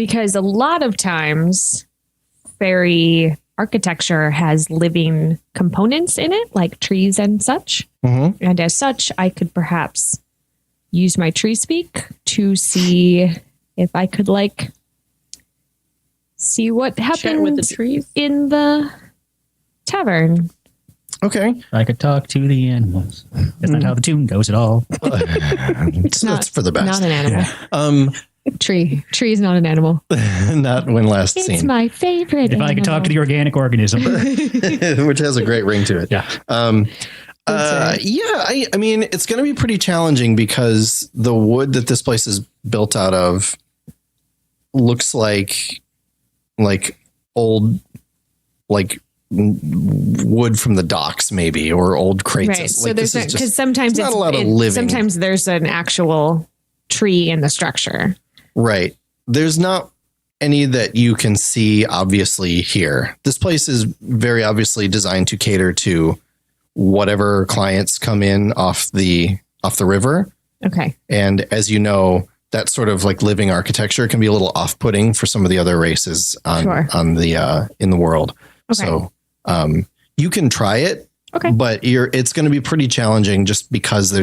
Because a lot of times fairy architecture has living components in it, like trees and such. Mm-hmm. And as such, I could perhaps use my tree speak to see if I could see what happened with the trees in the tavern. Okay. I could talk to the animals. That's not how the tune goes at all. It's for the best. Not an animal. Um, Tree is not an animal. not when last It's seen. my favorite. If I could talk to the organic organism. Which has a great ring to it. Yeah. I mean, it's going to be pretty challenging because the wood that this place is built out of looks like old, wood from the docks, maybe, or old crates. Right. So there's because sometimes not a lot of living. Sometimes there's an actual tree in the structure. Right. There's not any that you can see obviously here. This place is very obviously designed to cater to whatever clients come in off the river. Okay. And as you know, that sort of living architecture can be a little off-putting for some of the other races on the in the world. Okay. So you can try it, okay, but it's going to be pretty challenging just because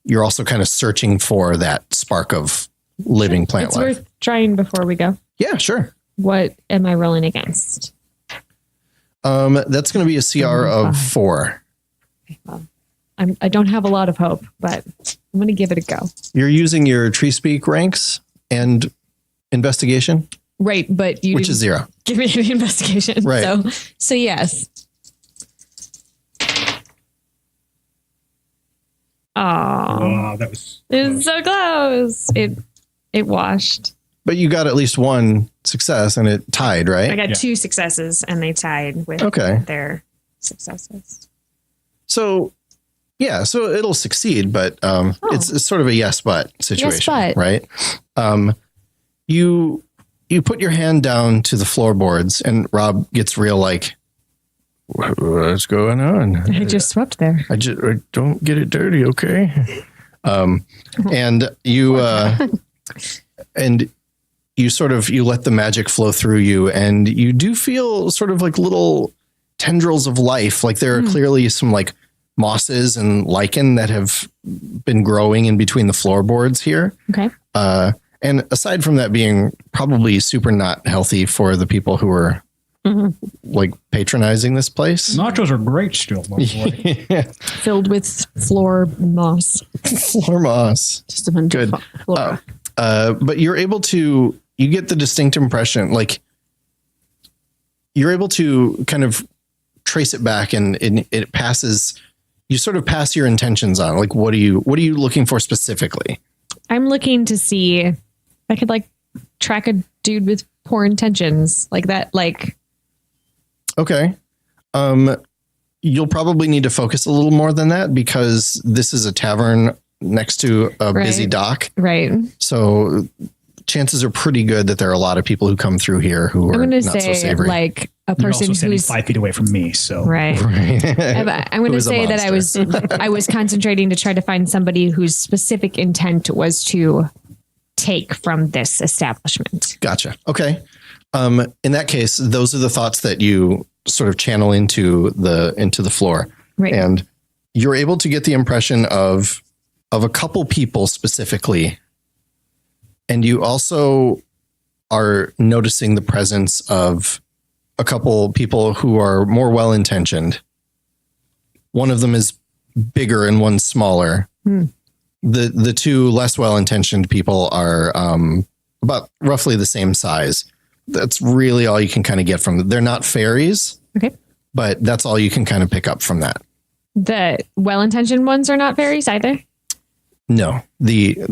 you're also kind of searching for that spark of living plant life. It's worth trying before we go. Yeah, sure. What am I rolling against? That's going to be a CR of 4. Okay, well, I don't have a lot of hope, but I'm going to give it a go. You're using your tree speak ranks and investigation, right? But which is 0. Give me an investigation, right? So yes. Oh, that was. It's so close. It washed. But you got at least 1 success and it tied, right? I got 2 successes and they tied with their successes. So, yeah, so it'll succeed, but it's sort of a yes but situation, right? You put your hand down to the floorboards and Rob gets real what's going on? I just swept there. I don't get it dirty, okay? And you and you sort of you let the magic flow through you, and you do feel sort of like little tendrils of life. Like there are clearly some mosses and lichen that have been growing in between the floorboards here. Okay. And aside from that being probably super not healthy for the people who are patronizing this place. Nachos are great still, by the way. Filled with floor moss. Floor moss. Just a bunch of flora. But you're able to, you get the distinct impression, you're able to kind of trace it back and it passes, you sort of pass your intentions on. What are you looking for specifically? I'm looking to see if I could track a dude with poor intentions like that. Okay. You'll probably need to focus a little more than that because this is a tavern next to a busy dock. Right. So chances are pretty good that there are a lot of people who come through here who are not so savory. A person who's 5 feet away from me. So right. I'm going to say that I was concentrating to try to find somebody whose specific intent was to take from this establishment. Gotcha. Okay. In that case, those are the thoughts that you sort of channel into the floor. Right. And you're able to get the impression of a couple people specifically. And you also are noticing the presence of a couple people who are more well-intentioned. One of them is bigger and one's smaller. The 2 less well-intentioned people are about roughly the same size. That's really all you can kind of get from them. They're not fairies. Okay. But that's all you can kind of pick up from that. The well-intentioned ones are not fairies either? No. The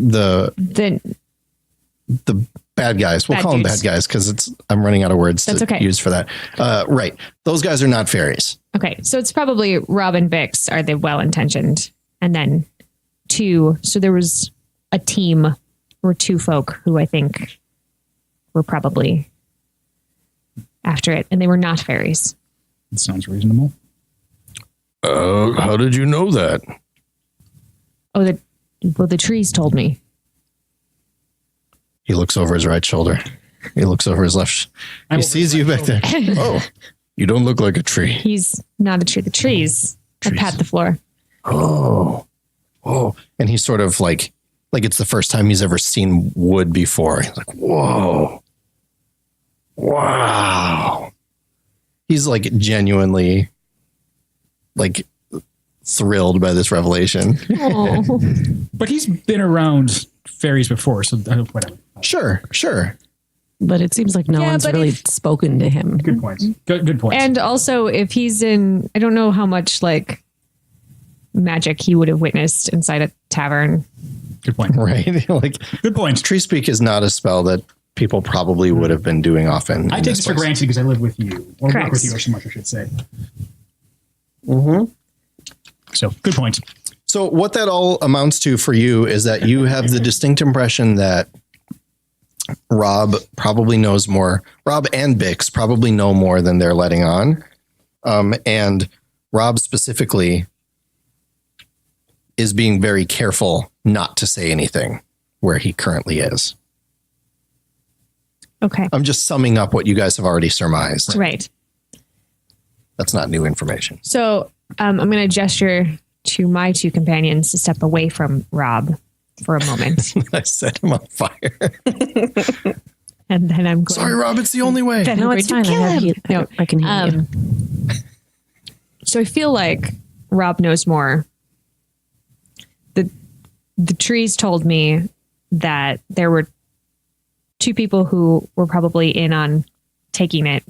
bad guys. We'll call them bad guys because I'm running out of words to use for that. Right. Those guys are not fairies. Okay. So it's probably Rob and Bix are the well-intentioned. And then 2. So there was a team or 2 folk who I think were probably after it. And they were not fairies. That sounds reasonable. How did you know that? Oh, the trees told me. He looks over his right shoulder. He looks over his left. He sees you back there. Oh, you don't look like a tree. He's not a tree. The trees. I pat the floor. Oh. And he's sort of like it's the first time he's ever seen wood before. He's like, whoa. Wow. He's like genuinely like thrilled by this revelation. Oh. But he's been around fairies before, so whatever. Sure. But it seems like no one's really spoken to him. Good points. Good points. And also, if he's in, I don't know how much like magic he would have witnessed inside a tavern. Good point. Right? Like, good points. Tree Speak is not a spell that people probably would have been doing often. I take this for granted because I live with you, or Correct. work with you, or so much I should say. Mm-hmm. So good points. So what that all amounts to for you is that you have the distinct impression that Rob probably knows more. Rob and Bix probably know more than they're letting on. And Rob specifically is being very careful not to say anything where he currently is. Okay. I'm just summing up what you guys have already surmised. Right. That's not new information. So I'm going to gesture to my two companions to step away from Rob for a moment. I set him on fire. And then I'm going. Sorry, Rob, it's the only way. Then No, I'm it's going fine. to kill him. No, I can hear you. So I feel like Rob knows more. The trees told me that there were two people who were probably in on taking it,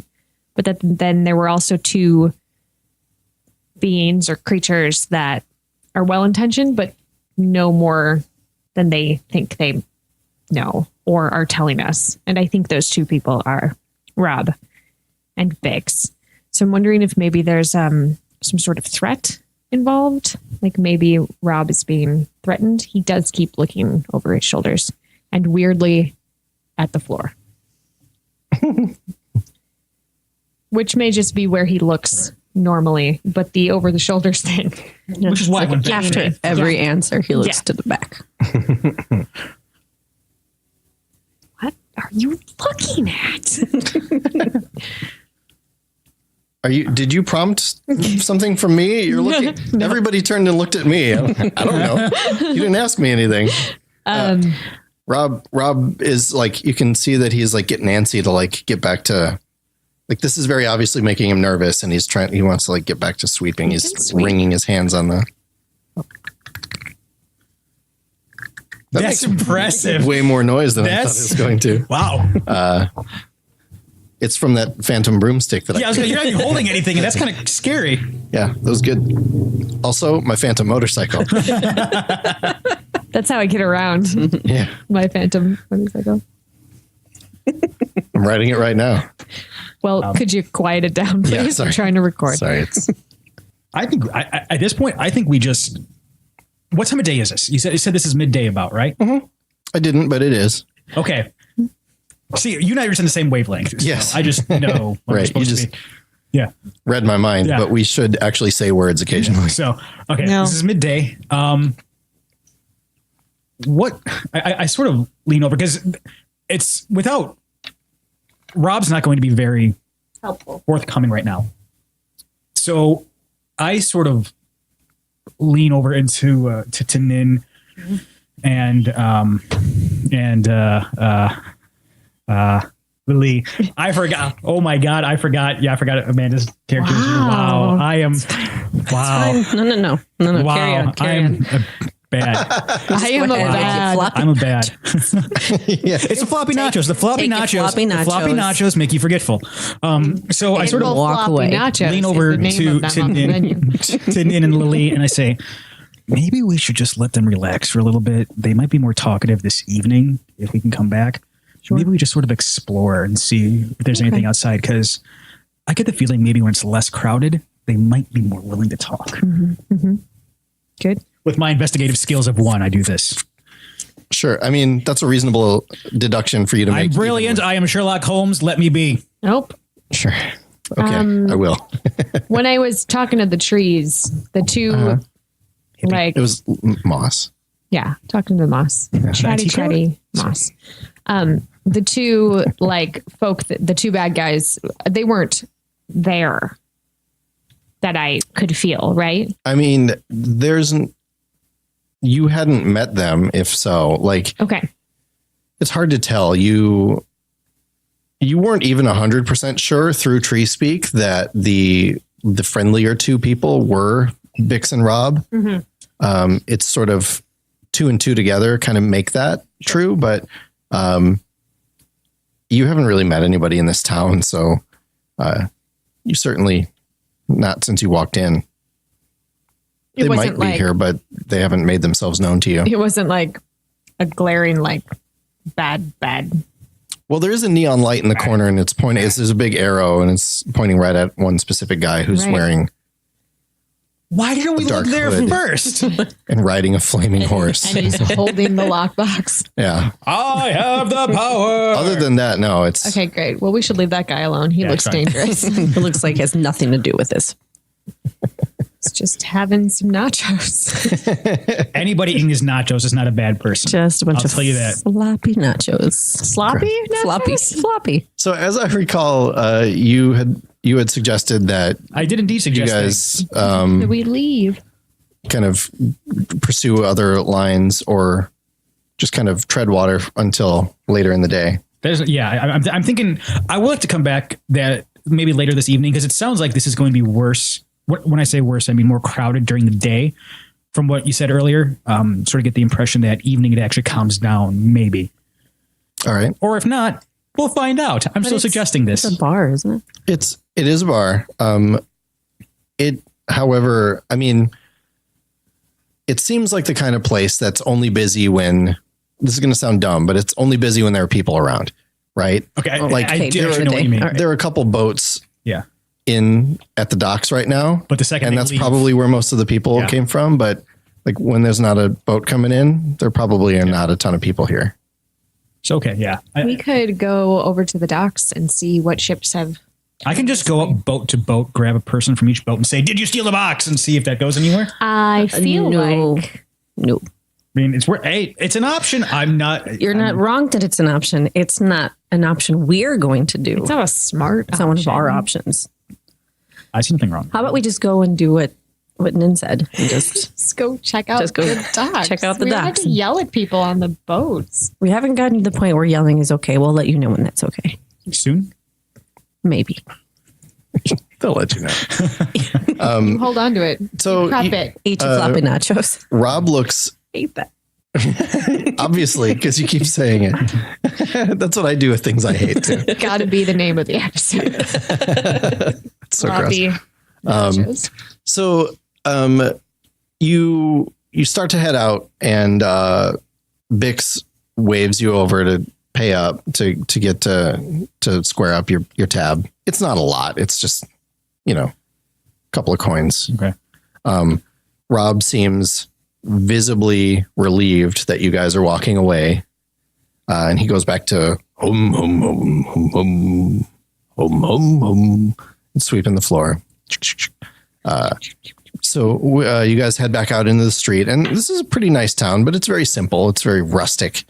but that then there were also two beings or creatures that are well-intentioned, but know more than they think they know or are telling us. And I think those two people are Rob and Bix. So I'm wondering if maybe there's some sort of threat involved. Like maybe Rob is being threatened. He does keep looking over his shoulders and weirdly at the floor. Which may just be where he looks normally, but the over the shoulders thing. Which is why when After every answer, he looks to the back. What are you looking at? Did you prompt something from me? You're looking. No. Everybody turned and looked at me. I don't know. You didn't ask me anything. Rob is like, you can see that he's like getting antsy to like get back to, like, this is very obviously making him nervous, and he wants to like get back to sweeping. He's wringing his hands on the. That's impressive. Way more noise than I thought it was going to. Wow. It's from that phantom broomstick that I was you're not even holding anything, and that's kind of scary. Yeah, that was good. Also, my phantom motorcycle. That's how I get around. Yeah. My phantom motorcycle. I'm riding it right now. Well, could you quiet it down, please? Yeah, sorry. I'm trying to record. Sorry. I think at this point, I think we just. What time of day is this? You said this is midday, about right? Mm-hmm. I didn't, but it is. Okay. See, you and I are just in the same wavelength. So yes, I just know. Right. You just read my mind, but we should actually say words occasionally. So okay, This is midday. What I sort of lean over because it's without Rob's not going to be very helpful forthcoming right now. So I sort of lean over into to Nin and Lily. I forgot. Oh my God, I forgot. Yeah, I forgot Amanda's character. Wow. I am. Wow. No. Wow. Carry on. I'm bad. I'm a bad. Yeah. It's the floppy nachos. The floppy nachos. The floppy nachos make you forgetful. So I sort of walk away. Lean over to Nin and Lily, and I say, maybe we should just let them relax for a little bit. They might be more talkative this evening if we can come back. Sure. Maybe we just sort of explore and see if there's anything outside, because I get the feeling maybe when it's less crowded, they might be more willing to talk. Mm-hmm. Mm-hmm. Good. With my investigative skills of one, I do this. Sure. I mean, that's a reasonable deduction for you to make. I'm brilliant. I am Sherlock Holmes. Let me be. Nope. Sure. Okay, I will. When I was talking to the trees, the two, it was moss. Yeah, talking to the moss. Chatty moss. The two the two bad guys, they weren't there that I could feel, right? I mean, you hadn't met them, if so. Okay. It's hard to tell. You weren't even 100% sure through Tree Speak that the friendlier two people were Bix and Rob. Mm-hmm. It's sort of 2 and 2 together kind of make that true, but you haven't really met anybody in this town, so you certainly not since you walked in. They might be here, but they haven't made themselves known to you. It wasn't like a glaring bad. Well, there is a neon light in the corner, and it's pointing. There's a big arrow, and it's pointing right at one specific guy who's wearing. Why didn't we look there first? And riding a flaming horse. And he's holding the lockbox. Yeah. I have the power. Other than that, no, it's okay. Great. Well, we should leave that guy alone. He looks dangerous. It looks like he has nothing to do with this. It's just having some nachos. Anybody eating his nachos is not a bad person. Just a bunch I'll of tell you that. Sloppy nachos. Sloppy nachos? Floppy. So as I recall, you had suggested that I did indeed you suggest guys that we leave. kind of pursue other lines or just kind of tread water until later in the day. I'm thinking I will have to come back that maybe later this evening because it sounds like this is going to be worse. When I say worse, I mean more crowded during the day. From what you said earlier, sort of get the impression that evening it actually calms down, maybe. All right. Or if not, we'll find out. I'm still suggesting this. It's a bar, isn't it? It is a bar. However, I mean, it seems like the kind of place that's only busy when, this is going to sound dumb, but it's only busy when there are people around, right? Okay. I do know what you mean. There are a couple boats Yeah. in at the docks right now. But the second and they that's leave- probably where most of the people came from. But like when there's not a boat coming in, there probably are not a ton of people here. So, okay. Yeah. We could go over to the docks and see what ships have. I can just go up boat to boat, grab a person from each boat and say, "Did you steal the box?" and see if that goes anywhere. I feel like no. I mean, it's an option. You're not wrong that it's an option. It's not an option we're going to do. it's not a smart. It's not one of our options. I see nothing wrong. How about we just go and do what Nin said and just go check out the docks. check out the we docks. don't have to yell at people on the boats. We haven't gotten to the point where yelling is okay. We'll let you know when that's okay. Soon? Maybe. They'll let you know. You hold on to it. So Prep it. Eat your floppy nachos. Rob looks Hate that. obviously because you keep saying it. That's what I do with things I hate too. Got to be the name of the episode. It's so Sloppy nachos. So you start to head out and Bix waves you over to pay up to get to square up your tab. It's not a lot. It's just, a couple of coins. Okay. Rob seems visibly relieved that you guys are walking away. And he goes back to home, home, home, home, home, home, home, home, and sweeping the floor. So you guys head back out into the street, and this is a pretty nice town, but it's very simple. It's very rustic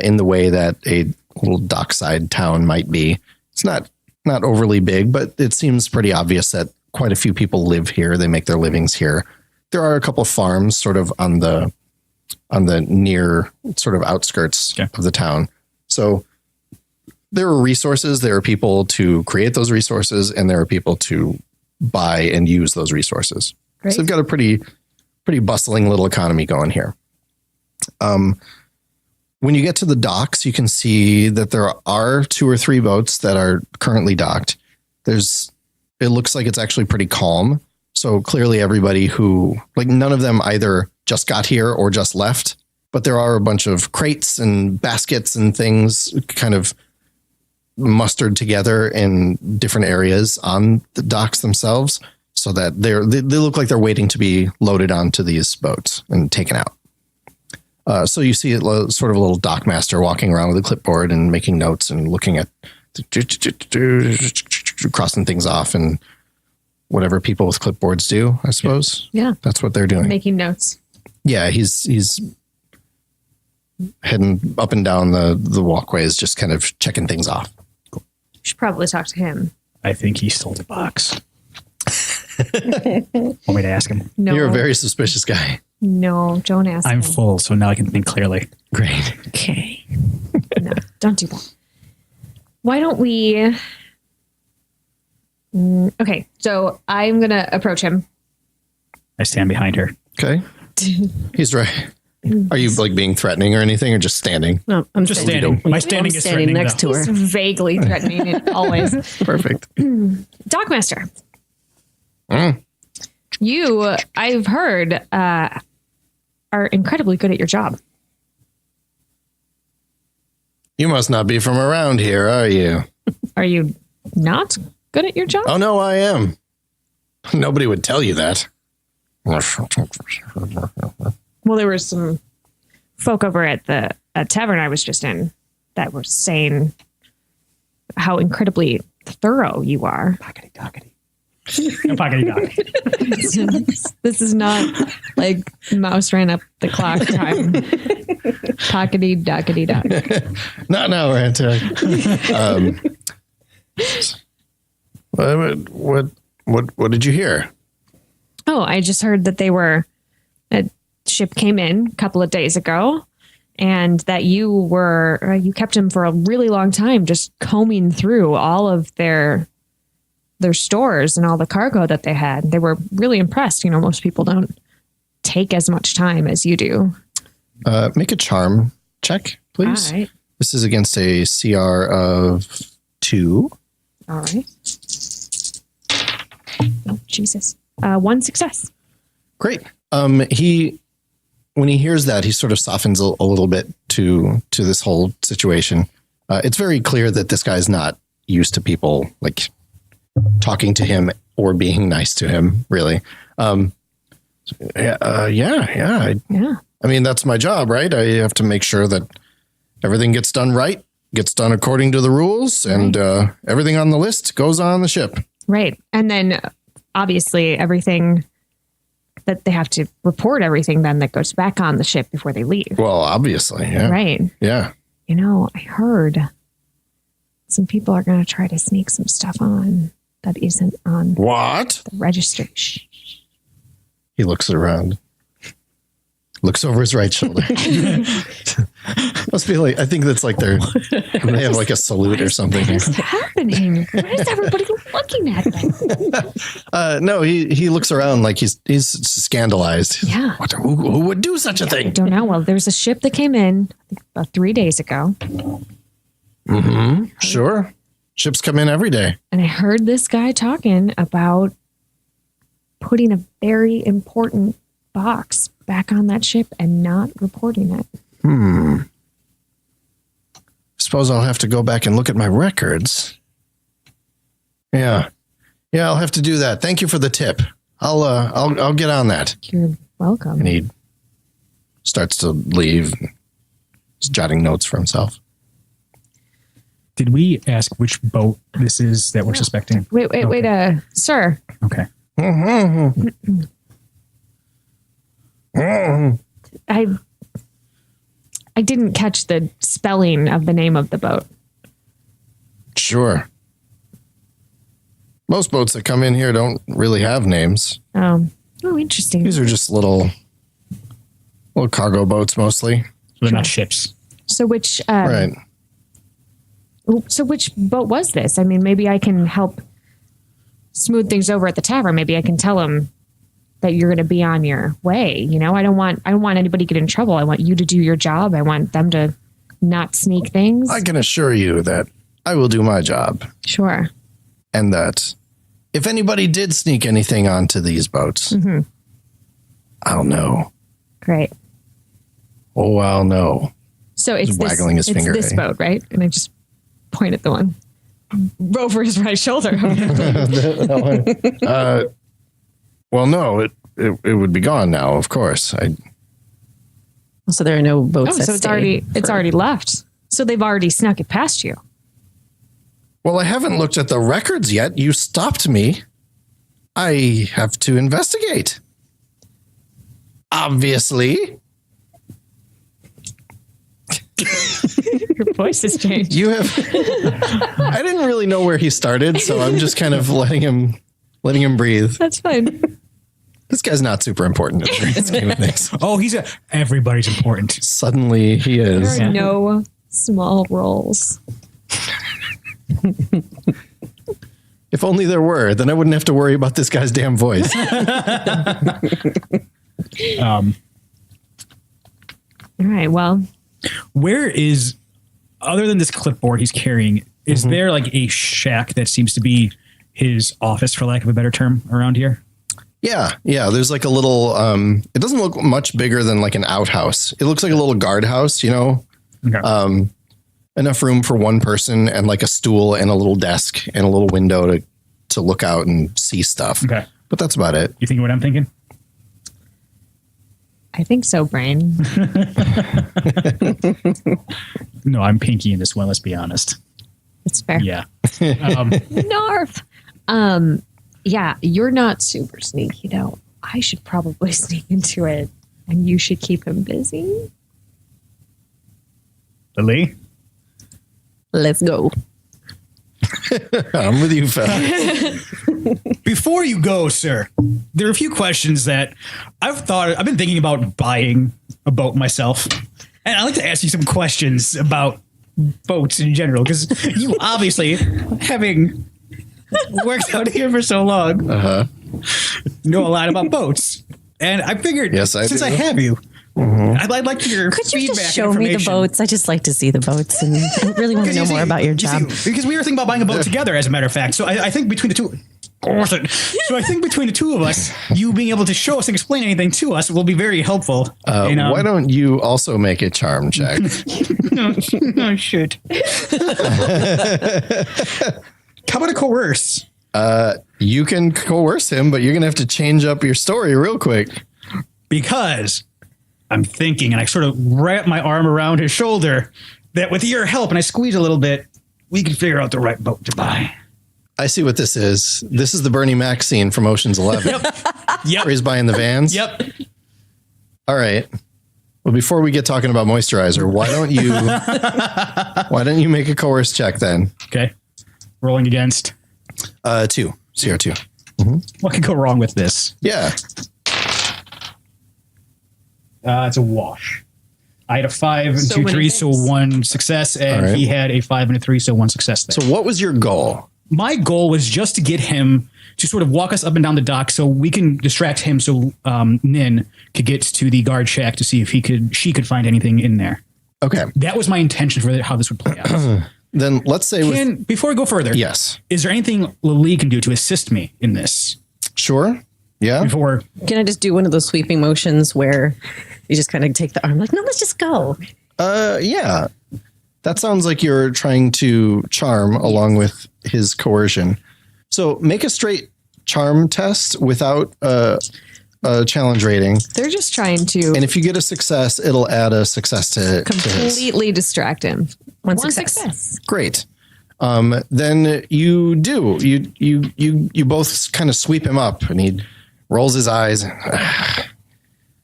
in the way that a little dockside town might be. It's not overly big, but it seems pretty obvious that quite a few people live here. They make their livings here. There are a couple of farms sort of on the near sort of outskirts of the town. So there are resources, there are people to create those resources, and there are people to buy and use those resources. Great. So they've got a pretty bustling little economy going here. When you get to the docks, you can see that there are 2 or 3 boats that are currently docked. It looks like it's actually pretty calm. So clearly everybody none of them either just got here or just left, but there are a bunch of crates and baskets and things kind of mustered together in different areas on the docks themselves so that they look like they're waiting to be loaded onto these boats and taken out. So you see sort of a little dockmaster walking around with a clipboard and making notes and looking at crossing things off and whatever people with clipboards do, I suppose. Yeah. That's what they're doing. Making notes. Yeah, he's heading up and down the walkways, just kind of checking things off. You should probably talk to him. I think he stole the box. Want me to ask him? No. You're a very suspicious guy. No, don't ask I'm him. full, so now I can think clearly. Great. Okay. No, don't do that. Why don't we... Okay, so I'm going to approach him. I stand behind her. Okay. He's right. Are you like being threatening or anything, or just standing? No, I'm Just standing. My standing I'm is standing threatening, next though. to her. He's vaguely threatening, always. Perfect. Dockmaster. You, I've heard, are incredibly good at your job. You must not be from around here, are you? Are you not good at your job? Oh no, I am. Nobody would tell you that. Well, there were some folk over at the tavern I was just in that were saying how incredibly thorough you are. Pockety dockety. No, pockety dockety. This is not like mouse ran up the clock time. Pockety dockety dock. Not now, Rantak. What did you hear? Oh, I just heard that a ship came in a couple of days ago, and that you kept him for a really long time, just combing through all of their stores and all the cargo that they had. They were really impressed. You know, most people don't take as much time as you do. Make a charm check, please. All right. This is against a CR of 2. All right. Oh, Jesus. 1 success. Great. When he hears that, he sort of softens a little bit to this whole situation. It's very clear that this guy's not used to people like talking to him or being nice to him, really. Yeah. I mean, that's my job, right? I have to make sure that everything gets done right, gets done according to the rules, and everything on the list goes on the ship. Right. And then obviously everything that they have to report, everything then that goes back on the ship before they leave. Well, obviously, yeah. Right. Yeah. You know, I heard some people are going to try to sneak some stuff on that isn't on What? the registry. Shh. He looks around. Looks over his right shoulder. Must be like, I think that's like they have like a salute or something. What is happening? Why is everybody looking at them? No, he looks around like he's scandalized. Yeah. Who would do such a I thing? don't know. Well, there's a ship that came in I think about 3 days ago, Mm-hmm. Sure. Ships come in every day. and I heard this guy talking about putting a very important box back on that ship and not reporting it. Suppose I'll have to go back and look at my records. Yeah. Yeah, I'll have to do that. Thank you for the tip. I'll get on that. You're welcome. And he starts to leave, just jotting notes for himself. Did we ask which boat this is that we're suspecting? Wait, sir. Okay. I didn't catch the spelling of the name of the boat. Sure. Most boats that come in here don't really have names. Oh, interesting. These are just little cargo boats mostly. They're not ships. So which Right. So which boat was this? I mean, maybe I can help smooth things over at the tavern. Maybe I can tell them that you're going to be on your way. You know, I don't want anybody to get in trouble. I want you to do your job. I want them to not sneak things. I can assure you that I will do my job, Sure. and that if anybody did sneak anything onto these boats, I'll know. Great. Oh, I'll know. So it's He's waggling his finger this at you. boat, right? And I just point at the one over his right shoulder. Well, no, it would be gone now, of course. So there are no boats. Oh, that so it's stay for- already left. So they've already snuck it past you. Well, I haven't looked at the records yet. You stopped me. I have to investigate. Obviously. Your voice has changed. You have. I didn't really know where he started, so I'm just kind of letting him breathe. That's fine. This guy's not super important in the grand scheme of things. Oh, everybody's important. Suddenly he is. There are no small roles. If only there were, then I wouldn't have to worry about this guy's damn voice. All right. Well, where is, other than this clipboard he's carrying, is there like a shack that seems to be his office, for lack of a better term, around here? Yeah. There's like a little, it doesn't look much bigger than like an outhouse. It looks like a little guardhouse, you know? Okay. Enough room for one person and like a stool and a little desk and a little window to look out and see stuff. Okay. But that's about it. You think what I'm thinking? I think so, Brain. No, I'm pinky in this one. Let's be honest. It's fair. Yeah. Narf. Yeah, you're not super sneaky though. I should probably sneak into it, and you should keep him busy. Lily? Let's go. I'm with you, fella. Before you go, sir, there are a few questions that I've been thinking about buying a boat myself. And I'd like to ask you some questions about boats in general, because you obviously, having worked out here for so long, know a lot about boats. And I figured, Yes, I since do. I have you, I'd like your Could you feedback just and show me the information. boats? I just like to see the boats, and I really want to know more about your job. Because we were thinking about buying a boat together, as a matter of fact. So I think between the two, so I think between the two of us, you being able to show us and explain anything to us will be very helpful. Why don't you also make a charm check? No, shit. How about a coerce? You can coerce him, but you're going to have to change up your story real quick. Because I'm thinking, and I sort of wrap my arm around his shoulder, that with your help, and I squeeze a little bit, we can figure out the right boat to buy. I see what this is. This is the Bernie Mac scene from Ocean's 11. Yep. Where he's buying the vans. Yep. All right. Well, before we get talking about moisturizer, why don't you make a coerce check then? Okay. Rolling against. 2. CR2. What could go wrong with this? Yeah. It's a wash. I had a 5 and So 2 many 3, so things. 1 success, and All right. he had a 5 and a 3, so 1 success there. So what was your goal? My goal was just to get him to sort of walk us up and down the dock so we can distract him so Nin could get to the guard shack to see if she could find anything in there. Okay. That was my intention for how this would play out. Then let's say Before I go further, yes. is there anything Lily can do to assist me in this? Sure. Yeah. Before Can I just do one of those sweeping motions where you just kind of take the arm, like, no, let's just go. Yeah. That sounds like you're trying to charm along with his coercion. So make a straight charm test without a challenge rating. They're just trying to And if you get a success, it'll add a success to his. completely distract him. One One success. success. Great. Then you do. You both kind of sweep him up and he rolls his eyes.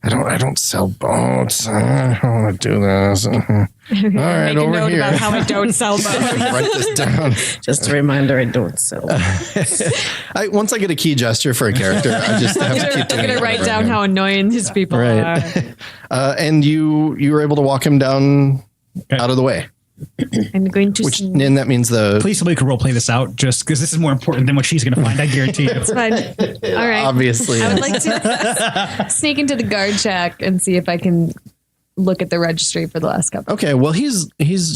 I don't sell boats. I don't want to do this. All right, Make a over note here. about how I don't sell boats. Write this down. Just a reminder, I don't sell. Once I get a key gesture for a character, I just have to keep I'm doing gonna it write over down again. how annoying these people are. Right. And you were able to walk him down out of the way, I'm going to. which Nin, that means the please somebody could role play this out, just because this is more important than what she's going to find. I guarantee you. It's fine. All right. obviously. I would like to sneak into the guard shack and see if I can look at the registry for the last couple. Okay, well he's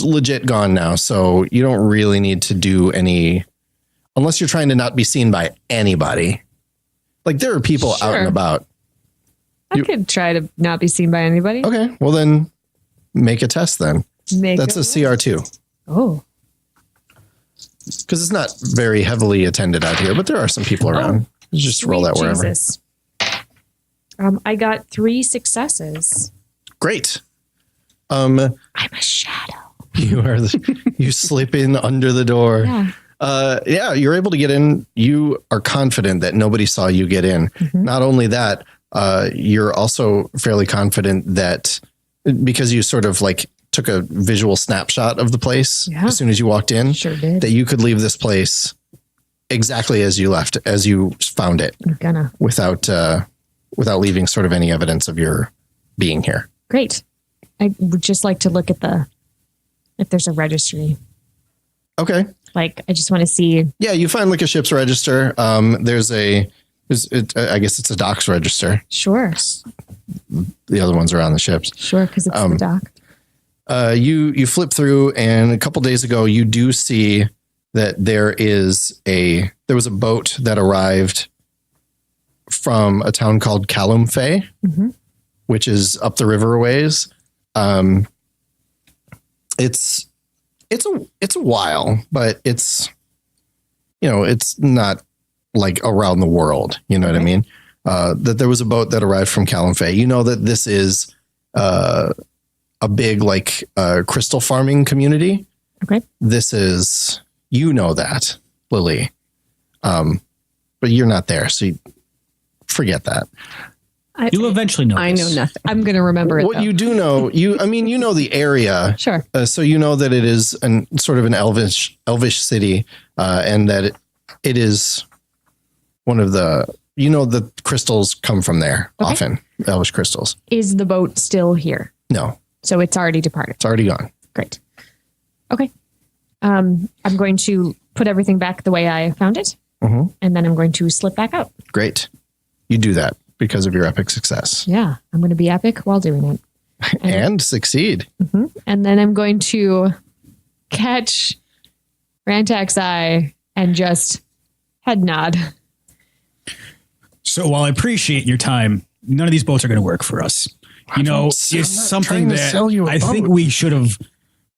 legit gone now, so you don't really need to do any unless you're trying to not be seen by anybody. Like there are people out Sure. and about. I could try to not be seen by anybody. Okay, well then make a test then. That's a CR2 Oh. because it's not very heavily attended out here, but there are some people around. You just roll that Sweet wherever. Jesus. I got 3 successes. Great. I'm a shadow. You slip in under the door. Yeah. You're able to get in. You are confident that nobody saw you get in. Mm-hmm. Not only that, you're also fairly confident that because you sort of like took a visual snapshot of the place as soon as you walked in. Sure did. That you could leave this place exactly as you left, as you found it, without leaving sort of any evidence of your being here. Great. I would just like to look at if there's a registry. Okay. Like, I just want to see. Yeah, you find like a ship's register. I guess it's a dock's register. Sure. The other ones are on the ships. Sure, because it's the dock. You flip through, and a couple days ago, you do see that there was a boat that arrived from a town called Calumfe, which is up the river a ways. It's a while, but it's not like around the world. You know what I mean? That there was a boat that arrived from Calumfe. You know that this is a big crystal farming community. Okay. This is, that, Lily. But you're not there, so forget that. You'll eventually know. I know nothing. I'm going to remember it. What you do know, you know the area. Sure. So you know that it is sort of an elvish city, and that it is one of the, the crystals come from there often, elvish crystals. Is the boat still here? No. So it's already departed. It's already gone. Great. Okay. I'm going to put everything back the way I found it, and then I'm going to slip back out. Great. You do that because of your epic success. Yeah, I'm going to be epic while doing it. And succeed. And then I'm going to catch Rantak's eye and just head nod. So while I appreciate your time, none of these boats are going to work for us. It's something that I think we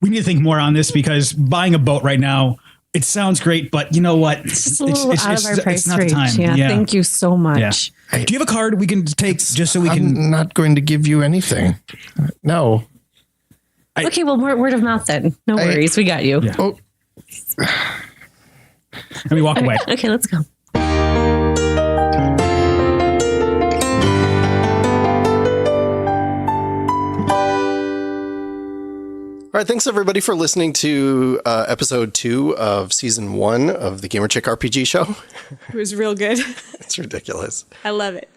need to think more on this, because buying a boat right now, it sounds great, but you know what? It's just a little out of our price range. Yeah. Thank you so much. Yeah. Do you have a card we can take just so we can? I'm not going to give you anything. No. Okay, well, word of mouth then. No worries. We got you. Yeah. Oh. Let me walk away. Okay, let's go. All right, thanks everybody for listening to episode 2 of season 1 of the Gamer Chick RPG show. It was real good. It's ridiculous. I love it.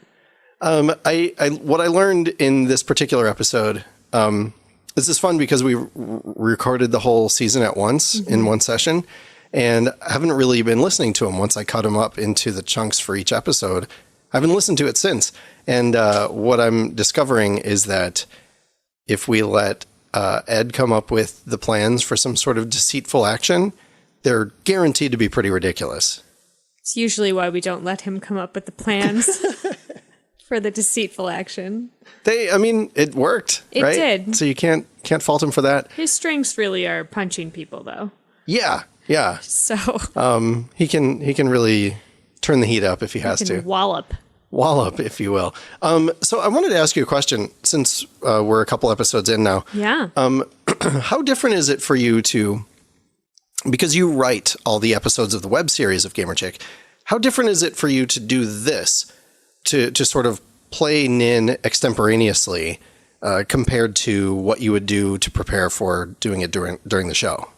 What I learned in this particular episode, this is fun because we recorded the whole season at once in one session, and I haven't really been listening to them once I cut them up into the chunks for each episode. I haven't listened to it since, and what I'm discovering is that if we let Ed come up with the plans for some sort of deceitful action, they're guaranteed to be pretty ridiculous. It's usually why we don't let him come up with the plans for the deceitful action. It worked. It right? did. So you can't fault him for that. His strengths really are punching people, though. Yeah. So he can really turn the heat up if he has to. Wallop, if you will. So I wanted to ask you a question, since we're a couple episodes in now. Yeah. How different is it for you because you write all the episodes of the web series of Gamer Chick, how different is it for you to do this, to sort of play Nin extemporaneously compared to what you would do to prepare for doing it during the show?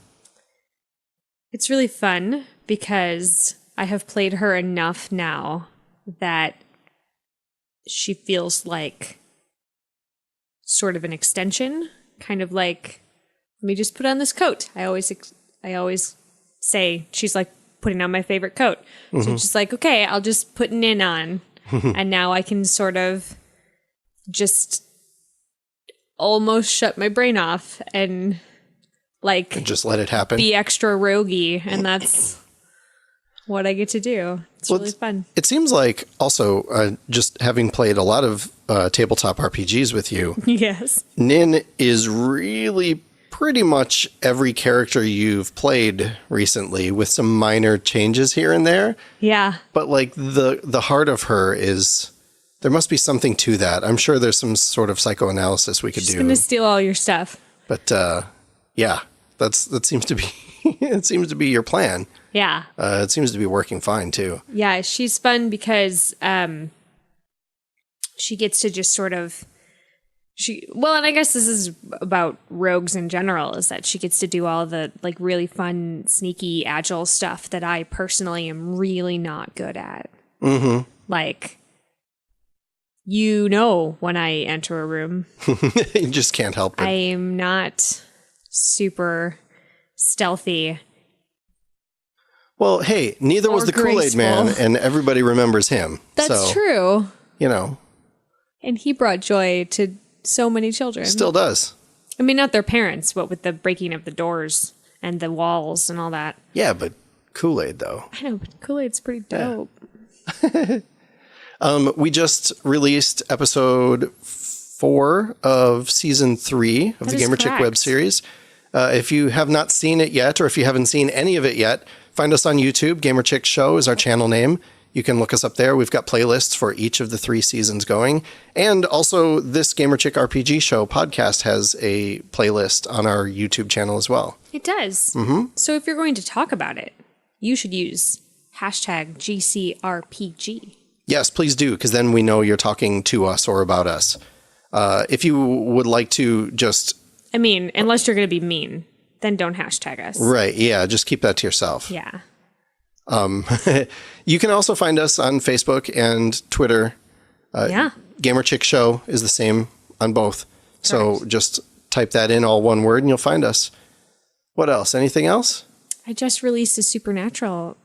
It's really fun because I have played her enough now that she feels like sort of an extension, kind of like, let me just put on this coat. I always say she's like putting on my favorite coat. So it's just like, okay, I'll just put Nin on. And now I can sort of just almost shut my brain off and just let it happen. Be extra roguey. And that's what I get to do. It's really fun. It seems like also just having played a lot of tabletop RPGs with you. Yes. Nin is really pretty much every character you've played recently, with some minor changes here and there. Yeah. But the heart of her is, there must be something to that. I'm sure there's some sort of psychoanalysis we could do. She's going to steal all your stuff. But yeah, that seems to be it seems to be your plan. Yeah. It seems to be working fine too. Yeah, she's fun because she gets to just sort of and I guess this is about rogues in general, is that she gets to do all the like really fun, sneaky, agile stuff that I personally am really not good at. Mm-hmm. Like, when I enter a room, you just can't help it. I am not super stealthy. Well, hey, neither was the Kool-Aid Man, and everybody remembers him. That's true. You know. And he brought joy to so many children. Still does. I mean, not their parents, but with the breaking of the doors and the walls and all that. Yeah, but Kool-Aid, though. I know, but Kool-Aid's pretty dope. Yeah. We just released episode 4 of season 3 of the Gamer Chick web series. If you have not seen it yet, or if you haven't seen any of it yet, find us on YouTube. Gamer Chick Show is our channel name. You can look us up there. We've got playlists for each of the 3 seasons going. And also, this Gamer Chick RPG Show podcast has a playlist on our YouTube channel as well. It does. Mm-hmm. So if you're going to talk about it, you should use hashtag GCRPG. Yes, please do, because then we know you're talking to us or about us. If you would like to just... I mean, unless you're going to be mean, then don't hashtag us. Right, yeah, just keep that to yourself. Yeah. You can also find us on Facebook and Twitter. Yeah. Gamer Chick Show is the same on both. So just type that in, all one word, and you'll find us. What else? Anything else? I just released a Supernatural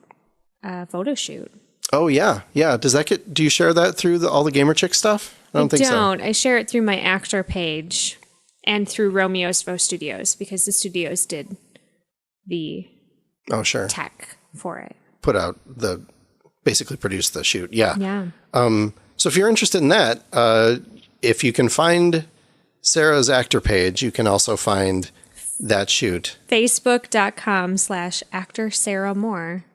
photo shoot. Oh, yeah. Yeah. Do you share that through all the Gamer Chick stuff? I don't think so. I share it through my actor page and through Romeo's Faux Studios, because the studios did the tech for it. Basically produced the shoot. Yeah. Yeah. So if you're interested in that, if you can find Sarah's actor page, you can also find that shoot. Facebook.com/actor Sarah Moore.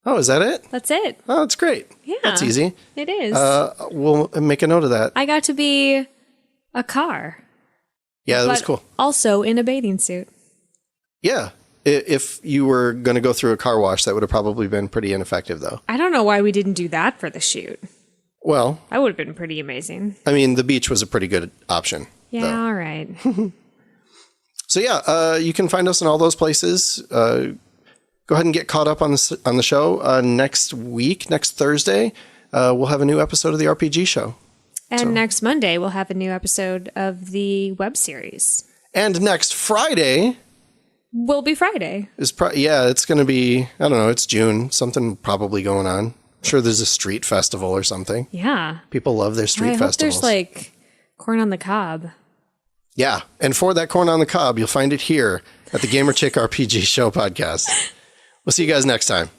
Oh, is that it? That's it. Oh, that's great. Yeah. That's easy. It is. We'll make a note of that. I got to be a car. Yeah, that was cool. Also in a bathing suit. Yeah. If you were going to go through a car wash, that would have probably been pretty ineffective, though. I don't know why we didn't do that for the shoot. Well, that would have been pretty amazing. I mean, the beach was a pretty good option. Yeah, though. all right. So yeah, you can find us in all those places. Go ahead and get caught up on the show. Next Thursday, we'll have a new episode of the RPG Show. And next Monday, we'll have a new episode of the web series. And next Friday... will be Friday. It's going to be, I don't know, it's June. Something probably going on. I'm sure there's a street festival or something. Yeah. People love their street festivals. I hope there's like corn on the cob. Yeah. And for that corn on the cob, you'll find it here at the Gamer Chick RPG Show podcast. We'll see you guys next time.